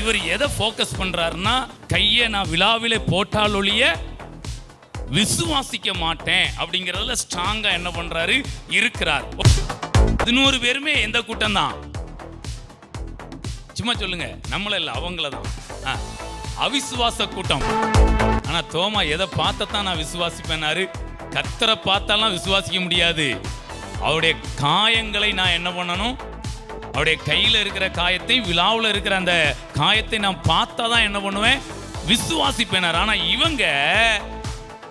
இவர் எதை ஃபோக்கஸ் பண்றாருன்னா, கையை நான் விழாவிலே போட்டால் ஒழிய விசுவாசிக்க மாட்டேன் அப்படிங்கிறதுல ஸ்ட்ராங்கா என்ன பண்றாரு இருக்கிறார். 11 பேருமே எந்த கூட்டம் தான்? சும்மா சொல்லுங்க, நம்மள இல்ல, அவங்கள தான். அவிசுவாச கூட்டம். ஆனா தோமா எதை பார்த்தத்தான் நான் விசுவாசிப்பேனாரு? கர்த்தரை பார்த்தாலாம் விசுவாசிக்க முடியாது. அவருடைய காயங்களை நான் என்ன பண்ணணும்? அவருடைய கையில் இருக்கிற காயத்தை, விழாவில் இருக்கிற அந்த காயத்தை நான் பார்த்தா தான் என்ன பண்ணுவேன்? விசுவாசிப்பேனார். ஆனா இவங்க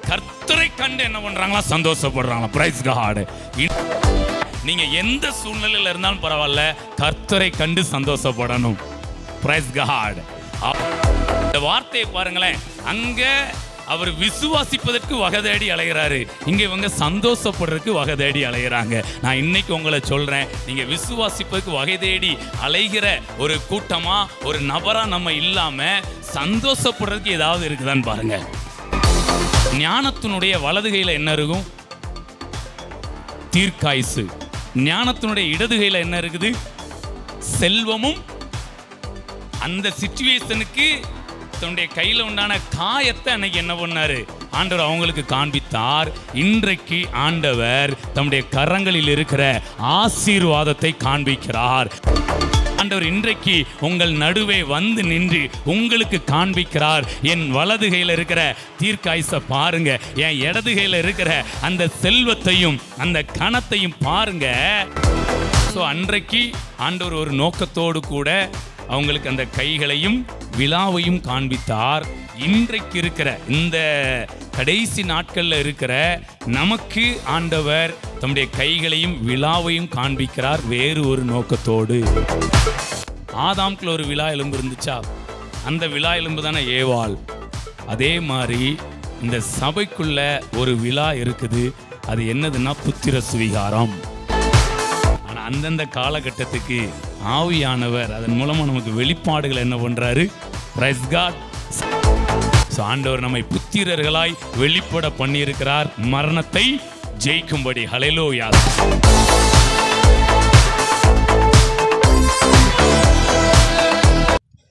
கர்த்தரை கண்டு என்ன பண்றாங்களா? சந்தோஷப்படுறாங்களா? Praise God. நீங்க எந்த சூழ்நிலையில இருந்தாலும் பரவாயில்ல, கர்த்தரை கண்டு சந்தோஷப்படணும். Price God. இந்த வார்த்தையை பாருங்களேன், அங்க அவர் விசுவாசிப்பதற்கு வகை தேடி அலைகிறாரு, இங்க இவங்க சந்தோஷப்படுறதுக்கு வகை தேடி அலைகிறாங்க. நான் இன்னைக்கு உங்களை சொல்றேன், நீங்க விசுவாசிப்பதற்கு வகை தேடி அலைகிற ஒரு கூட்டமா, ஒரு நபரா நம்ம இல்லாம சந்தோஷப்படுறதுக்கு ஏதாவது இருக்குதான்னு பாருங்க. ஞானத்தினுடைய வலதுகையில என்ன இருக்கும்? தீர்க்காயுசு. ஞானத்தினுடைய இடதுகையில என்ன இருக்குது? செல்வமும். அந்த சிச்சுவேஷனுக்கு தன்னுடைய கையில் உண்டான காயத்தை அன்னைக்கு என்ன பண்ணாரு? ஆண்டவர் அவங்களுக்கு காண்பித்தார். இன்றைக்கு ஆண்டவர் தம்முடைய கரங்களில் இருக்கிற ஆசீர்வாதத்தை காண்பிக்கிறார். ஆண்டவர் இன்றைக்கு உங்கள் நடுவே வந்து நின்று உங்களுக்கு காண்பிக்கிறார். என் வலது கையில் இருக்கிற தீர்க்காயுசை பாருங்க, என் இடது கையில் இருக்கிற அந்த செல்வத்தையும் அந்த கணத்தையும் பாருங்க. ஸோ அன்றைக்கு ஆண்டவர் ஒரு நோக்கத்தோடு கூட அவங்களுக்கு அந்த கைகளையும் விழாவையும் காண்பித்தார். இன்றைக்கு இருக்கிற இந்த கடைசி நாட்களில் இருக்கிற நமக்கு ஆண்டவர் தம்முடைய கைகளையும் விழாவையும் காண்பிக்கிறார் வேறு ஒரு நோக்கத்தோடு. ஆதாம்குள்ள ஒரு விழா எலும்பு இருந்துச்சா? அந்த விழா எலும்பு தானே ஏவாள். அதே மாதிரி இந்த சபைக்குள்ள ஒரு விழா இருக்குது. அது என்னதுன்னா புத்திர சுவிகாரம். ஆனால் அந்தந்த காலகட்டத்துக்கு ஆவியானவர் அதன் மூலமா நமக்கு வெளிப்பாடுகள் என்ன பண்றாரு? Praise God. ஆண்டவர் நம்மை புத்திரர்களாய் வெளிப்பட பண்ணியிருக்கிறார், மரணத்தை ஜெயிக்கும்படி. ஹல்லேலூயா.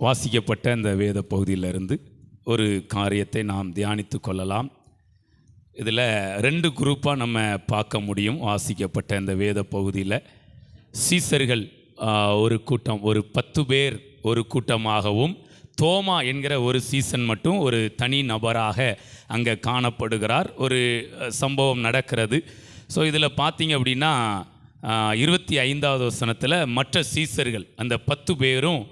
வாசிக்கப்பட்ட இந்த வேத பகுதியிலிருந்து ஒரு காரியத்தை நாம் தியானித்து கொள்ளலாம். இதில் 2 குரூப்பாக நம்ம பார்க்க முடியும். வாசிக்கப்பட்ட இந்த வேத பகுதியில் சீசர்கள் ஒரு கூட்டம், ஒரு 10 பேர் ஒரு கூட்டமாகவும், தோமா என்கிற ஒரு சீசன் மட்டும் ஒரு தனி நபராக அங்கே காணப்படுகிறார். ஒரு சம்பவம் நடக்கிறது. ஸோ இதில் பார்த்தீங்க அப்படின்னா 25வது வசனத்தில் மற்ற சீசர்கள் அந்த 10 பேரும்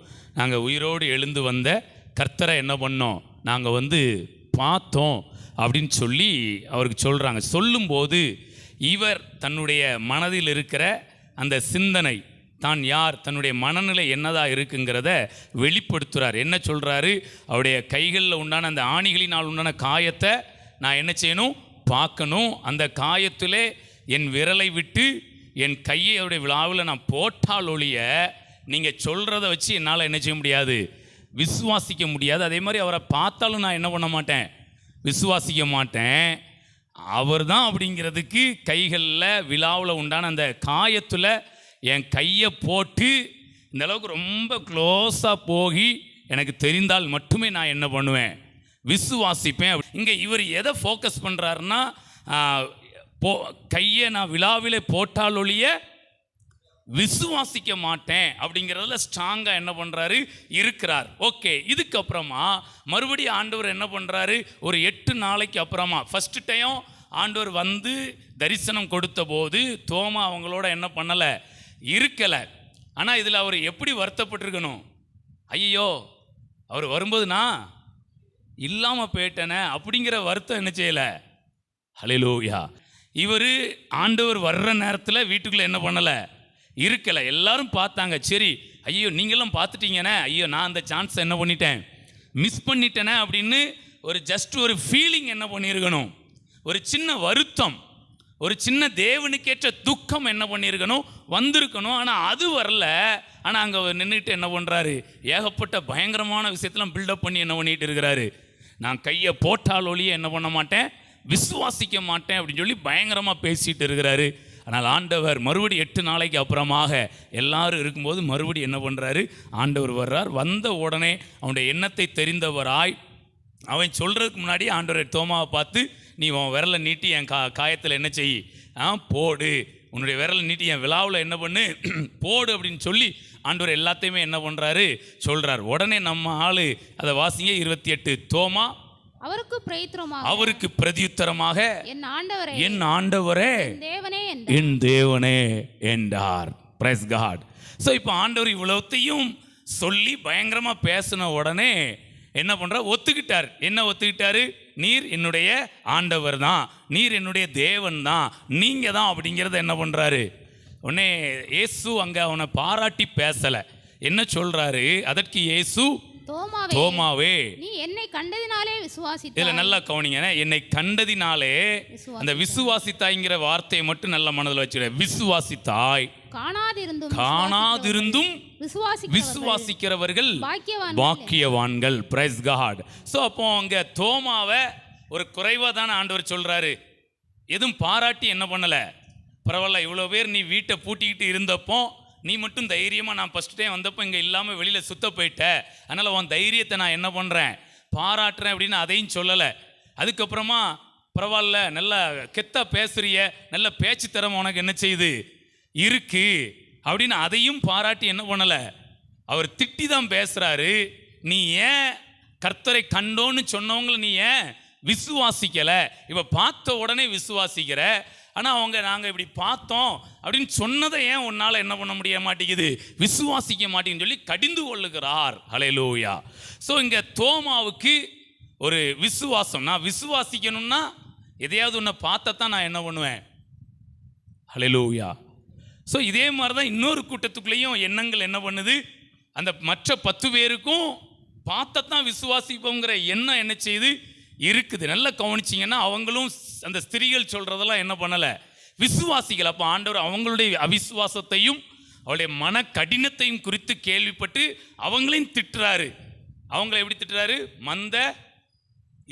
நாங்கள் உயிரோடு எழுந்து வந்த கர்த்தரை என்ன பண்ணோம்? நாங்கள் வந்து பார்த்தோம் அப்படின்னு சொல்லி அவருக்கு சொல்கிறாங்க. சொல்லும்போது இவர் தன்னுடைய மனதில் இருக்கிற அந்த சிந்தனை, தான் யார், தன்னுடைய மனநிலை என்னதாக இருக்குங்கிறத வெளிப்படுத்துகிறார். என்ன சொல்கிறாரு? அவருடைய கைகளில் உண்டான அந்த ஆணிகளினால் உண்டான காயத்தை நான் என்ன செய்யணும்? பார்க்கணும். அந்த காயத்திலே என் விரலை விட்டு என் கையை அவருடைய விழாவில் நான் போட்டால் ஒழிய நீங்கள் சொல்கிறத வச்சு என்னால் என்ன செய்ய முடியாது? விசுவாசிக்க முடியாது. அதே மாதிரி அவரை பார்த்தாலும் நான் என்ன பண்ண மாட்டேன்? விசுவாசிக்க மாட்டேன். அவர் தான் அப்படிங்கிறதுக்கு கைகளில் விழாவில் உண்டான அந்த காயத்தில் என் கையை போட்டு இந்த அளவுக்கு ரொம்ப க்ளோஸாக போகி எனக்கு தெரிந்தால் மட்டுமே நான் என்ன பண்ணுவேன்? விசுவாசிப்பேன். இங்கே இவர் எதை ஃபோக்கஸ் பண்ணுறாருன்னா, கையை நான் விழாவிலே போட்டால் ஒழிய விசுவாசிக்க மாட்டேன் அப்படிங்கிறதுல ஸ்ட்ராங்காக என்ன பண்ணுறாரு? இருக்கிறார். ஓகே, இதுக்கப்புறமா மறுபடியும் ஆண்டவர் என்ன பண்ணுறாரு? ஒரு 8 நாளைக்கு அப்புறமா, ஃபஸ்ட்டு டைம் ஆண்டவர் வந்து தரிசனம் கொடுத்த போது தோமா அவங்களோட என்ன பண்ணலை? இருக்கலை. ஆனால் இதில் அவர் எப்படி வருத்தப்பட்டிருக்கணும்? ஐயோ, அவர் வரும்போது நான் இல்லாமல் போயிட்டேனே அப்படிங்கிற வருத்தம் என்ன செய்யலை? ஹல்லேலூயா. இவர் ஆண்டவர் வர்ற நேரத்தில் வீட்டுக்குள்ளே என்ன பண்ணலை? இருக்கலை. எல்லாரும் பார்த்தாங்க. சரி, ஐயோ நீங்களும் பார்த்துட்டீங்கண்ணே, ஐயோ நான் அந்த சான்ஸை என்ன பண்ணிட்டேன்? மிஸ் பண்ணிட்டேனே அப்படின்னு ஒரு ஜஸ்ட் ஒரு ஃபீலிங் என்ன பண்ணியிருக்கணும்? ஒரு சின்ன வருத்தம், ஒரு சின்ன தேவனுக்கேற்ற துக்கம் என்ன பண்ணியிருக்கணும்? வந்திருக்கணும். ஆனால் அது வரல. ஆனால் அங்கே நின்றுட்டு என்ன பண்ணுறாரு? ஏகப்பட்ட பயங்கரமான விஷயத்தெல்லாம் பில்டப் பண்ணி என்ன பண்ணிட்டு இருக்கிறாரு? நான் கையை போட்டால் ஒழிய என்ன பண்ண மாட்டேன்? விசுவாசிக்க மாட்டேன் அப்படின்னு சொல்லி பயங்கரமாக பேசிகிட்டு இருக்கிறாரு. ஆனால் ஆண்டவர் மறுபடி 8 நாளைக்கு அப்புறமாக எல்லாரும் இருக்கும்போது மறுபடி என்ன பண்ணுறாரு, ஆண்டவர் வர்றார். வந்த உடனே அவனுடைய எண்ணத்தை தெரிந்தவராய் அவன் சொல்கிறதுக்கு முன்னாடி ஆண்டவர் தோமாவை பார்த்து, நீ உன் விரலை நீட்டி என் காயத்தில் என்ன செய், போடு, உன்னுடைய விரலை நீட்டி என் விழாவில் என்ன பண்ணு, போடு அப்படின்னு சொல்லி ஆண்டவர் எல்லாத்தையுமே என்ன பண்ணுறாரு சொல்கிறார். உடனே நம்ம ஆள் அதை வாசிங்க 28. தோமா அவருக்கு பிரதியுத்தரமாக, என் ஆண்டவரே என் தேவனே என்றார். Price God. ஸோ இப்போ ஆண்டவர் இவ்வளோத்தையும் சொல்லி பயங்கரமாக பேசின உடனே என்ன பண்ணுறார், ஒத்துக்கிட்டார். என்ன ஒத்துக்கிட்டாரு, நீர் என்னுடைய ஆண்டவர் தான், நீர் என்னுடைய தேவன் தான், நீங்கள் தான் அப்படிங்கிறத என்ன பண்ணுறாரு. உடனே இயேசு அங்கே அவனை பாராட்டி பேசலை. என்ன சொல்கிறாரு அதற்கு இயேசு, தோமாவே நீ என்னை கண்டதினாலே விசுவாசித்தாய். இதில் நல்லா கவனிங்க, என்னை கண்டதினாலே அந்த விசுவாசித்தாய்ங்கிற வார்த்தையை மட்டும் நல்ல மனதில் வச்சுக்க. விசுவாசித்தாய், காணாதிருந்தும் விசுவாசிக்கிறவர்கள் பாக்கியவான்கள். Price God. ஸோ அப்போ அங்கே தோமாவை ஒரு குறைவாக தானே ஆண்டவர் சொல்கிறாரு, எதுவும் பாராட்டி என்ன பண்ணலை. பரவாயில்ல, இவ்வளோ பேர் நீ வீட்டை பூட்டிக்கிட்டு இருந்தப்போ நீ மட்டும் தைரியமாக, நான் ஃபஸ்ட் டைம் வந்தப்போ இங்கே இல்லாமல் வெளியில் சுத்த போயிட்ட, அதனால் உன் தைரியத்தை நான் என்ன பண்ணுறேன், பாராட்டுறேன் அப்படின்னு அதையும் சொல்லலை. அதுக்கப்புறமா பரவாயில்ல, நல்லா கெத்தா பேசுறிய, நல்ல பேச்சு திறமை உனக்கு என்ன செய்யுது இருக்கு அப்படின்னு அதையும் பாராட்டி என்ன பண்ணலை. அவர் திட்டி தான் பேசுகிறாரு. நீ ஏன் கர்த்தரை கண்டோன்னு சொன்னவங்களை நீ ஏன் விசுவாசிக்கலை, இப்போ பார்த்த உடனே விசுவாசிக்கிற, ஆனால் அவங்க நாங்கள் இப்படி பார்த்தோம் அப்படின்னு சொன்னதை ஏன் உன்னால் என்ன பண்ண முடிய மாட்டேங்குது, விசுவாசிக்க மாட்டேங்குன்னு சொல்லி கடிந்து கொள்ளுகிறார். ஹல்லேலூயா. ஸோ இங்கே தோமாவுக்கு ஒரு விசுவாசம், நான் விசுவாசிக்கணும்னா எதையாவது ஒன்றை பார்த்தா நான் என்ன பண்ணுவேன். ஹல்லேலூயா. ஸோ இதே மாதிரி தான் இன்னொரு கூட்டத்துக்குள்ளேயும் எண்ணங்கள் என்ன பண்ணுது, அந்த மற்ற 10 பேருக்கும் பார்த்தத்தான் விசுவாசிப்போங்கிற எண்ணம் என்ன செய்யுது இருக்குது. நல்லா கவனிச்சிங்கன்னா அவங்களும் அந்த ஸ்திரீகள் சொல்கிறதெல்லாம் என்ன பண்ணலை, விசுவாசிகள். அப்போ ஆண்டவர் அவங்களுடைய அவிசுவாசத்தையும் அவளுடைய மன கடினத்தையும் குறித்து கேள்விப்பட்டு அவங்களையும் திட்டுறாரு. அவங்கள எப்படி திட்டுறாரு, மந்த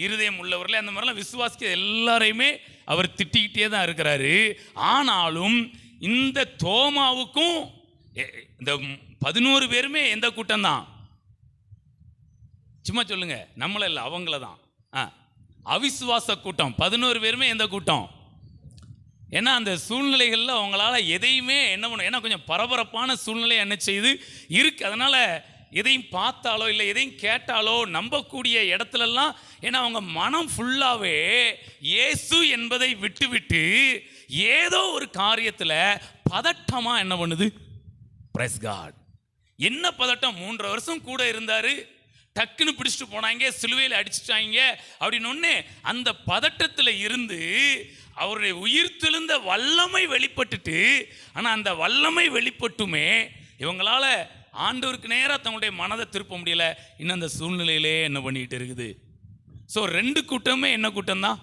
இருதயம் உள்ளவர்களே, அந்த மாதிரிலாம் விசுவாசிக்க எல்லாரையுமே அவர் திட்டிக்கிட்டே தான் இருக்கிறாரு. ஆனாலும் இந்த தோமாவுக்கும் இந்த 11 பேருமே எந்த கூட்டம் தான், சும்மா சொல்லுங்க, நம்மள இல்லை அவங்கள தான், அவிசுவாச கூட்டம். 11 பேருமே எந்த கூட்டம், ஏன்னா அந்த சூழ்நிலைகளில் அவங்களால எதையுமே என்ன பண்ணும், ஏன்னா கொஞ்சம் பரபரப்பான சூழ்நிலை என்ன செய்யுது இருக்கு. அதனால எதையும் பார்த்தாலோ இல்லை எதையும் கேட்டாலோ நம்பக்கூடிய இடத்துலலாம், ஏன்னா அவங்க மனம் ஃபுல்லாகவே இயேசு என்பதை விட்டு ஏதோ ஒரு காரியத்தில் பதட்டமாக என்ன பண்ணுது. Praise God. என்ன பதட்டம், 3 வருஷம் கூட இருந்தார், டக்குன்னு பிடிச்சிட்டு போனாங்க, சிலுவையில் அடிச்சிட்டாங்க அப்படின்னு ஒன்று அந்த பதட்டத்தில் இருந்து அவருடைய உயிர்த்தெழுந்த வல்லமை வெளிப்பட்டுட்டு, ஆனால் அந்த வல்லமை வெளிப்பட்டுமே இவங்களால ஆண்டவருக்கு நேராக தங்களுடைய மனதை திருப்ப முடியல. இன்னும் அந்த சூழ்நிலையிலே என்ன பண்ணிக்கிட்டு இருக்குது. ஸோ 2 கூட்டமே என்ன கூட்டம்தான்,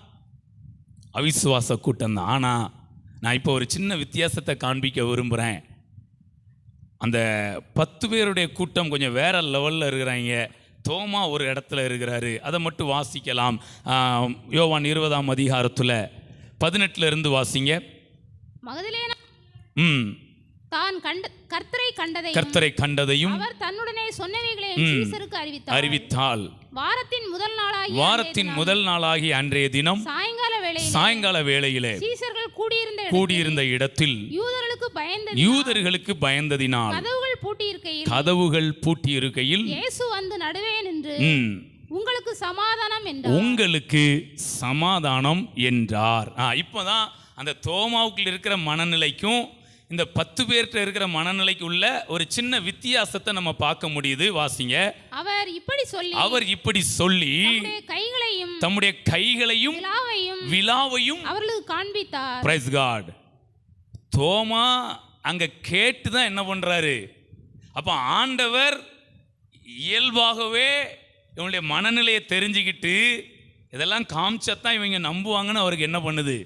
அவிசுவாச கூட்டம்தான். ஆனால் நான் இப்போ ஒரு சின்ன வித்தியாசத்தை காண்பிக்க விரும்புகிறேன். அந்த 10 பேருடைய கூட்டம் கொஞ்சம் வேற லெவலில் இருக்கிறாங்க. தோமா ஒரு இடத்துல இருக்கிறாரு. அதை மட்டும் வாசிக்கலாம். யோவான் 20ஆம் அதிகாரத்தில் 18 இருந்து வாசிங்க. மகதலேனா தான் கர்த்தரை கண்டதையும் அவர் தன்னுடனே சொன்னவைகளையும் சீசருக்கு அறிவித்தாள். வாரத்தின் முதல் நாளாகி அன்றைய தினம் சாயங்கால வேளையிலே சீசர்கள் கூடியிருந்த இடத்தில் யூதர்களுக்கு பயந்ததினால் கதவுகள் பூட்டியிருக்கையில் இயேசு வந்து நடுவே நின்று உங்களுக்கு சமாதானம் என்றார். இப்போதான் அந்த தோமாவுக்குள்ள இருக்கிற மனநிலைக்கும் இந்த 10 பேர்கிட்ட இருக்கிற மனநிலைக்கு உள்ள ஒரு சின்ன வித்தியாசத்தை நம்ம பார்க்க முடியுது. வாசிங்க. அவர் இப்படி சொல்லி தம்முடைய கைகளையும் விலாவையும் அவர்களுக்கு காண்பித்தார். Price God. தோமா அங்க கேட்டு தான் என்ன பண்றாரு. அப்ப ஆண்டவர் இயல்பாகவே இவங்களுடைய மனநிலையை தெரிஞ்சுக்கிட்டு இதெல்லாம் காமிச்சத்தான் இவங்க நம்புவாங்கன்னு அவருக்கு என்ன பண்ணுது.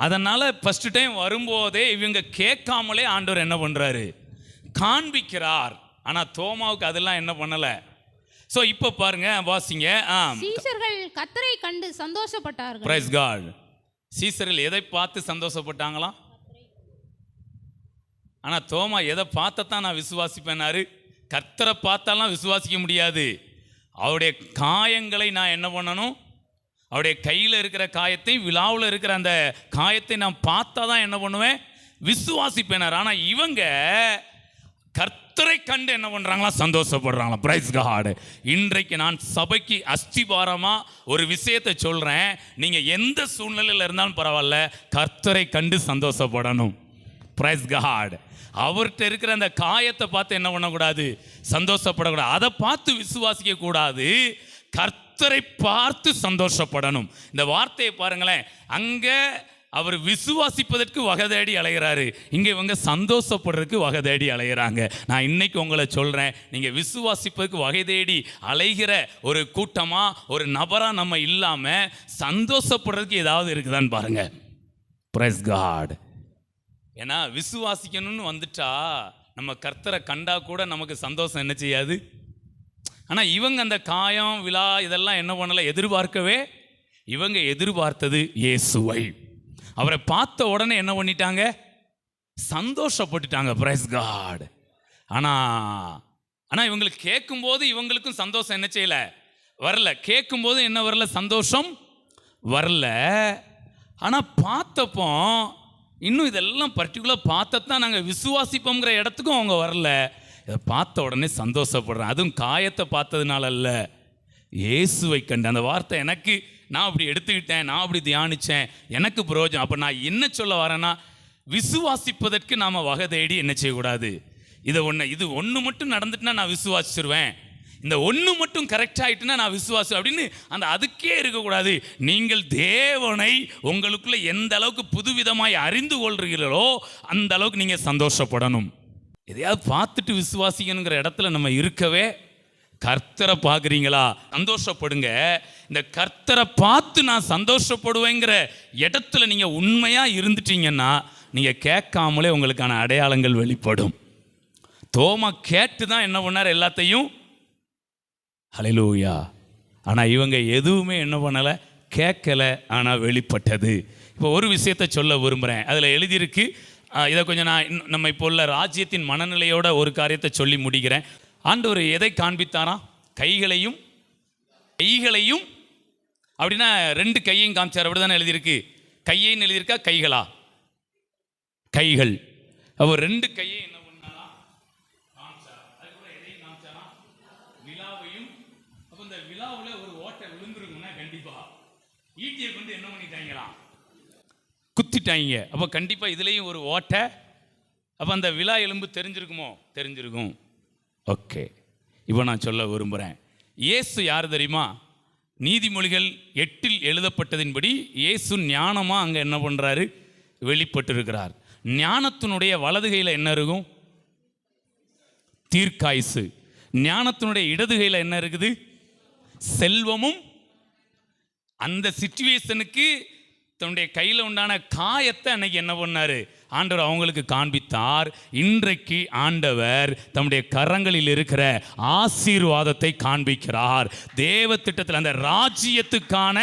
அதனால் ஃபஸ்ட்டு டைம் வரும்போதே இவங்க கேட்காமலே ஆண்டவர் என்ன பண்ணுறாரு, காண்பிக்கிறார். ஆனால் தோமாவுக்கு அதெல்லாம் என்ன பண்ணலை. ஸோ இப்போ பாருங்க, வாசிங்க. சீசர்கள் கர்த்தரை கண்டு சந்தோஷப்பட்டார்கள். Price God. சீசர்கள் எதை பார்த்து சந்தோஷப்பட்டாங்களாம், ஆனால் தோமா எதை பார்த்தத்தான் நான் விசுவாசிப்பேனாரு? கர்த்தரை பார்த்தாலாம் விசுவாசிக்க முடியாது. அவருடைய காயங்களை நான் என்ன பண்ணணும்? அவருடைய கையில் இருக்கிற காயத்தை, விழாவில் இருக்கிற அந்த காயத்தை நான் பார்த்தா தான் என்ன பண்ணுவேன்? விசுவாசிப்பேனார். ஆனால் இவங்க கர்த்தரை கண்டு என்ன பண்ணுறாங்களா? சந்தோஷப்படுறாங்களா? Praise God. இன்றைக்கு நான் சபைக்கு அஸ்திபாரமாக ஒரு விஷயத்தை சொல்கிறேன். நீங்கள் எந்த சூழ்நிலையில் இருந்தாலும் பரவாயில்ல, கர்த்தரை கண்டு சந்தோஷப்படணும். Price God. அவர்கிட்ட இருக்கிற அந்த காயத்தை பார்த்து என்ன பண்ணக்கூடாது? சந்தோஷப்படக்கூடாது. அதை பார்த்து விசுவாசிக்க கூடாது. கர்த்தரை பார்த்து சந்தோஷப்படணும். இந்த வார்த்தையை பாருங்களேன். அங்கே அவர் விசுவாசிப்பதற்கு வகை தேடி அலைகிறாரு, இங்கே இவங்க சந்தோஷப்படுறதுக்கு வகை தேடி அலைகிறாங்க. நான் இன்னைக்கு உங்களை சொல்கிறேன், நீங்கள் விசுவாசிப்பதற்கு வகை தேடி அலைகிற ஒரு கூட்டமாக, ஒரு நபராக நம்ம இல்லாமல் சந்தோஷப்படுறதுக்கு ஏதாவது இருக்குதான்னு பாருங்க. Praise God. ஏன்னா விசுவாசிக்கணும்னு வந்துட்டா நம்ம கர்த்தரை கண்டா கூட நமக்கு சந்தோஷம் என்ன செய்யாது. ஆனால் இவங்க அந்த காயம், விழா இதெல்லாம் என்ன பண்ணலை, எதிர்பார்க்கவே. இவங்க எதிர்பார்த்தது இயேசுவை. அவரை பார்த்த உடனே என்ன பண்ணிட்டாங்க? சந்தோஷப்பட்டுட்டாங்க. Praise God. ஆனால் இவங்களுக்கு கேட்கும்போது இவங்களுக்கும் சந்தோஷம் என்ன செய்யலை, வரல. கேட்கும்போது என்ன வரல? சந்தோஷம் வரல. ஆனால் பார்த்தப்போ இன்னும் இதெல்லாம் பர்டிகுலர் பார்த்தத்தான் நாங்கள் விசுவாசிப்போங்கிற இடத்துக்கும் அவங்க வரல. இதை பார்த்த உடனே சந்தோஷப்படுறேன். அதுவும் காயத்தை பார்த்ததுனால அல்ல, இயேசுவை கண்டு. அந்த வார்த்தை எனக்கு, நான் அப்படி எடுத்துக்கிட்டேன், நான் அப்படி தியானித்தேன், எனக்கு பிரயோஜனம். அப்போ நான் என்ன சொல்ல வரேன்னா, விசுவாசிப்பதற்கு நாம் வகை தேடி என்ன செய்யக்கூடாது. இது ஒன்று மட்டும் நடந்துட்டுனா நான் விசுவாசிச்சிருவேன், இந்த ஒன்று மட்டும் கரெக்ட் ஆகிட்டுனா நான் விசுவாசம் அப்படின்னு அதுக்கே இருக்கக்கூடாது. நீங்கள் தேவனை உங்களுக்குள்ள எந்த அளவுக்கு புதுவிதமாய் அறிந்து கொள்றீங்களோ அந்த அளவுக்கு நீங்கள் சந்தோஷப்படணும். எதையாவது பார்த்துட்டு விசுவாசிக்கணுங்கிற இடத்துல நம்ம இருக்கவே. கர்த்தரை பார்க்குறீங்களா? சந்தோஷப்படுங்க. இந்த கர்த்தரை பார்த்து நான் சந்தோஷப்படுவேங்கிற இடத்துல நீங்கள் உண்மையாக இருந்துட்டீங்கன்னா நீங்கள் கேட்காமலே உங்களுக்கான அடையாளங்கள் வெளிப்படும். தோமா கேட்டு தான் என்ன பண்ணார்? எல்லாத்தையும். ஹல்லேலூயா. ஆனால் இவங்க எதுவுமே என்ன பண்ணலை, கேட்கலை. ஆனால் வெளிப்பட்டது. இப்போ ஒரு விஷயத்தை சொல்ல விரும்புகிறேன். அதில் எழுதியிருக்கு, இதை கொஞ்சம் நம்ம இப்போ உள்ள ராஜ்யத்தின் மனநிலையோட ஒரு காரியத்தை சொல்லி முடிக்கிறேன். ஆண்டவர் எதை காண்பித்தாராம்? கைகளையும் அப்படின்னா 2 கையையும் காமிச்சார். அப்படி தானே எழுதியிருக்கு. கையைன்னு எழுதியிருக்கா, கைகளா? கைகள். அப்போ 2 கையை என்ன பண்ணாரா? காமிச்சார். அதுக்கப்புறம் எதையும் காமிச்சாரா? விழாவையும். அப்போ இந்த விழாவில் ஒரு ஓட்டை விழுந்துருக்குன்னா கண்டிப்பாக ஈட்டியை கொண்டு என்ன பண்ணிட்டாங்களா? குத்திட்டாங்க. அப்போ கண்டிப்பாக இதுலேயும் ஒரு ஓட்டை. அப்போ அந்த விழா எலும்பு தெரிஞ்சிருக்குமோ? தெரிஞ்சிருக்கும். ஓகே. இப்போ நான் சொல்ல விரும்புகிறேன், இயேசு யார் தெரியுமா? நீதிமொழிகள் 8 எழுதப்பட்டதின்படி இயேசு ஞானமாக அங்கே என்ன பண்ணுறாரு? வெளிப்பட்டிருக்கிறார். ஞானத்தினுடைய வலது கையில் என்ன இருக்கும்? தீர்க்காயுசு. ஞானத்தினுடைய இடது கையில் என்ன இருக்குது? செல்வமும். அந்த சிச்சுவேஷனுக்கு தன்னுடைய கையில் உண்டான காயத்தை அன்னைக்கு என்ன பண்ணார்? ஆண்டவர் அவங்களுக்கு காண்பித்தார். இன்றைக்கு ஆண்டவர் தம்முடைய கரங்களில் இருக்கிற ஆசீர்வாதத்தை காண்பிக்கிறார். தேவ திட்டத்தில் அந்த ராஜ்யத்துக்கான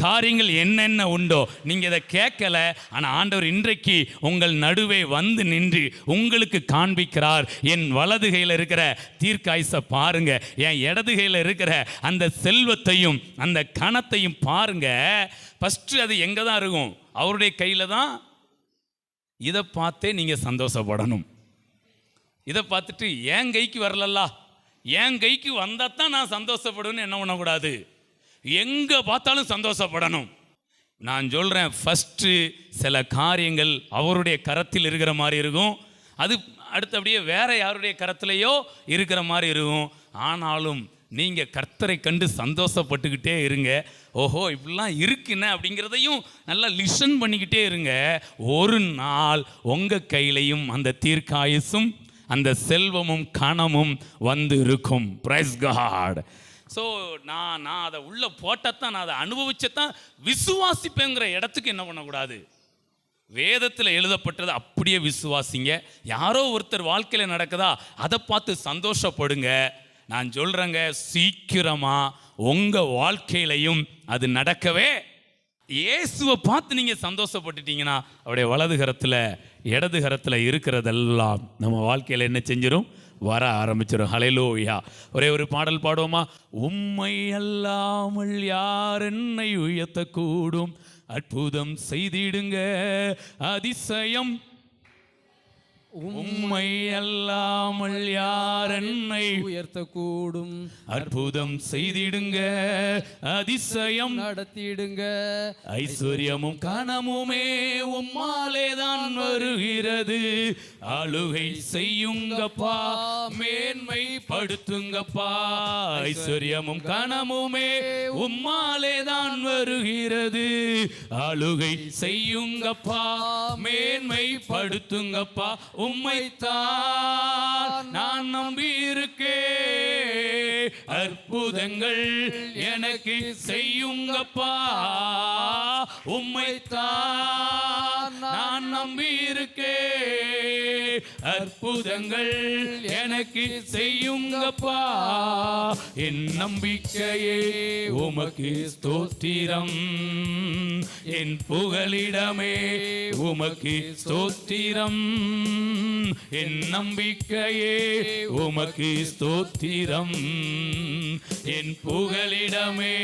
காரியங்கள் என்னென்ன உண்டோ நீங்கள் இதை கேட்கல. ஆனால் ஆண்டவர் இன்றைக்கு உங்கள் நடுவே வந்து நின்று உங்களுக்கு காண்பிக்கிறார். என் வலது கையில் இருக்கிற தீர்க்காயுசை பாருங்க, என் இடது கையில் இருக்கிற அந்த செல்வத்தையும் அந்த கணத்தையும் பாருங்க. ஃபஸ்ட்டு அது எங்கே தான் இருக்கும்? அவருடைய கையில் தான். இதை பார்த்தே நீங்கள் சந்தோஷப்படணும். இதை பார்த்துட்டு என் கைக்கு வரலல்லா, என் கைக்கு வந்தால் தான் நான் சந்தோஷப்படுவேன்னு என்ன பண்ணக்கூடாது. எங்கே பார்த்தாலும் சந்தோஷப்படணும். நான் சொல்கிறேன், ஃபஸ்ட்டு சில காரியங்கள் அவருடைய கரத்தில் இருக்கிற மாதிரி இருக்கும். அது அடுத்தபடியே வேறு யாருடைய கரத்திலையோ இருக்கிற மாதிரி இருக்கும். ஆனாலும் நீங்கள் கர்த்தரை கண்டு சந்தோஷப்பட்டுக்கிட்டே இருங்க. ஓஹோ இப்படிலாம் இருக்குன்னு அப்படிங்கிறதையும் நல்லா லிசன் பண்ணிக்கிட்டே இருங்க. ஒரு நாள் உங்கள் கையிலையும் அந்த தீர்க்காயுசும் அந்த செல்வமும் கணமும் வந்து இருக்கும். Price God. ஸோ நான் அதை உள்ளே போட்டத்தான், நான் அதை அனுபவிச்சத்தான் விசுவாசிப்பேங்கிற இடத்துக்கு என்ன பண்ணக்கூடாது. வேதத்தில் எழுதப்பட்டது அப்படியே விசுவாசிங்க. யாரோ ஒருத்தர் வாழ்க்கையில் நடக்குதா அதை பார்த்து சந்தோஷப்படுங்க. நான் சொல்கிறேங்க, சீக்கிரமாக உங்கள் வாழ்க்கையிலையும் அது நடக்கவே. இயேசுவை பார்த்து நீங்கள் சந்தோஷப்பட்டுட்டீங்கன்னா அவருடைய வலது கரத்தில் இடது கரத்தில் இருக்கிறதெல்லாம் நம்ம வாழ்க்கையில் என்ன செஞ்சிடும்? வர ஆரம்பிச்சிடும். ஹல்லேலூயா. ஒரே ஒரு பாடல் பாடுவோமா? உம்மை அல்லாமல் யார் என்னை உயர்த்தக்கூடும், அற்புதம் செய்திடுங்க அதிசயம். உம்மை அல்லாமல் யார் என்னை உயர்த்தக்கூடும், அற்புதம் செய்திடுங்க அதிசயம் நடத்திடுங்க. ஐஸ்வர்யமும் கனமுமே உம்மாலே தான் வருகிறது, ஆளுகை செய்யுங்கப்பா, மேன்மை படுத்துங்கப்பா. ஐஸ்வர்யமும் கனமுமே உம்மாலே தான் வருகிறது, ஆளுகை செய்யுங்கப்பா, மேன்மை படுத்துங்கப்பா. உம்மைத்தான் நான் நம்பியிருக்கே, அற்புதங்கள் எனக்கு செய்யுங்கப்பா. உம்மைத்தான் நான் நம்பியிருக்கே, அற்புதங்கள் எனக்கு செய்யுங்கப்பா. என் நம்பிக்கையே உமக்கு ஸ்தோத்திரம், என் புகலிடமே உமக்கு ஸ்தோத்திரம். என் நம்பிக்கையே உமக்கு ஸ்தோத்திரம், என் புகலிடமே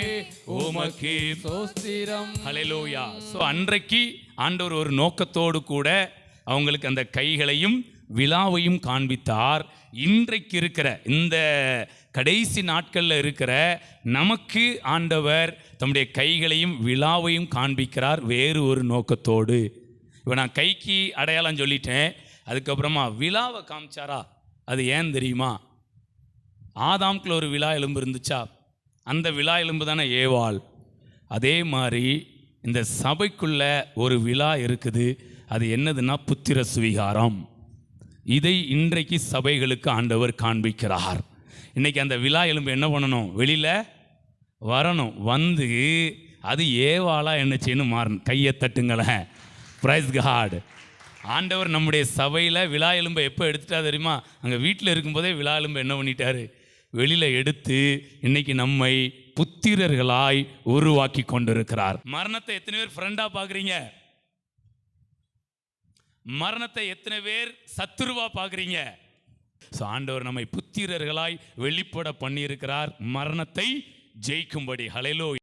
உமக்கு ஸ்தோத்திரம். ஹல்லேலூயா. ஸோ அன்றைக்கு ஆண்டவர் ஒரு நோக்கத்தோடு கூட அவங்களுக்கு அந்த கைகளையும் விலாவையும் காண்பித்தார். இன்றைக்கு இருக்கிற இந்த கடைசி நாட்களில் இருக்கிற நமக்கு ஆண்டவர் தம்முடைய கைகளையும் விலாவையும் காண்பிக்கிறார் வேறு ஒரு நோக்கத்தோடு. இப்போ நான் கைக்கு அடையாளம் சொல்லிட்டேன், அதுக்கப்புறமா விலாவை காமிச்சாரா? அது ஏன் தெரியுமா? ஆதாம்குள்ள ஒரு விலா எலும்பு இருந்துச்சா, அந்த விலா எலும்பு தானே ஏவாள். அதே மாதிரி இந்த சபைக்குள்ள ஒரு விலா இருக்குது, அது என்னதுன்னா புத்திர சுவிகாரம். இதை இன்றைக்கு சபைகளுக்கு ஆண்டவர் காண்பிக்கிறார். இன்றைக்கி அந்த விலா எலும்பு என்ன பண்ணணும்? வெளியில் வரணும். வந்து அது ஏவாளா என்ன செய்யணும்? மாறணும். கையை தட்டுங்களேன். Price God. ஆண்டவர் நம்முடைய சபையில் விலா எலும்பை எப்போ எடுத்துட்டா தெரியுமா? அங்கே வீட்டில் இருக்கும்போதே விலா எலும்பை என்ன பண்ணிட்டாரு? வெளியில் எடுத்து இன்னைக்கு நம்மை புத்திரர்களாய் உருவாக்கி கொண்டிருக்கிறார். மரணத்தை எத்தனை பேர் ஃப்ரெண்டாக பார்க்குறீங்க? மரணத்தை எத்தனை பேர் சத்துருவா பார்க்குறீங்க? ஸோ ஆண்டவர் நம்மை புத்திரர்களாய் வெளிப்பட பண்ணியிருக்கிறார், மரணத்தை ஜெயிக்கும்படி. ஹல்லேலூயா.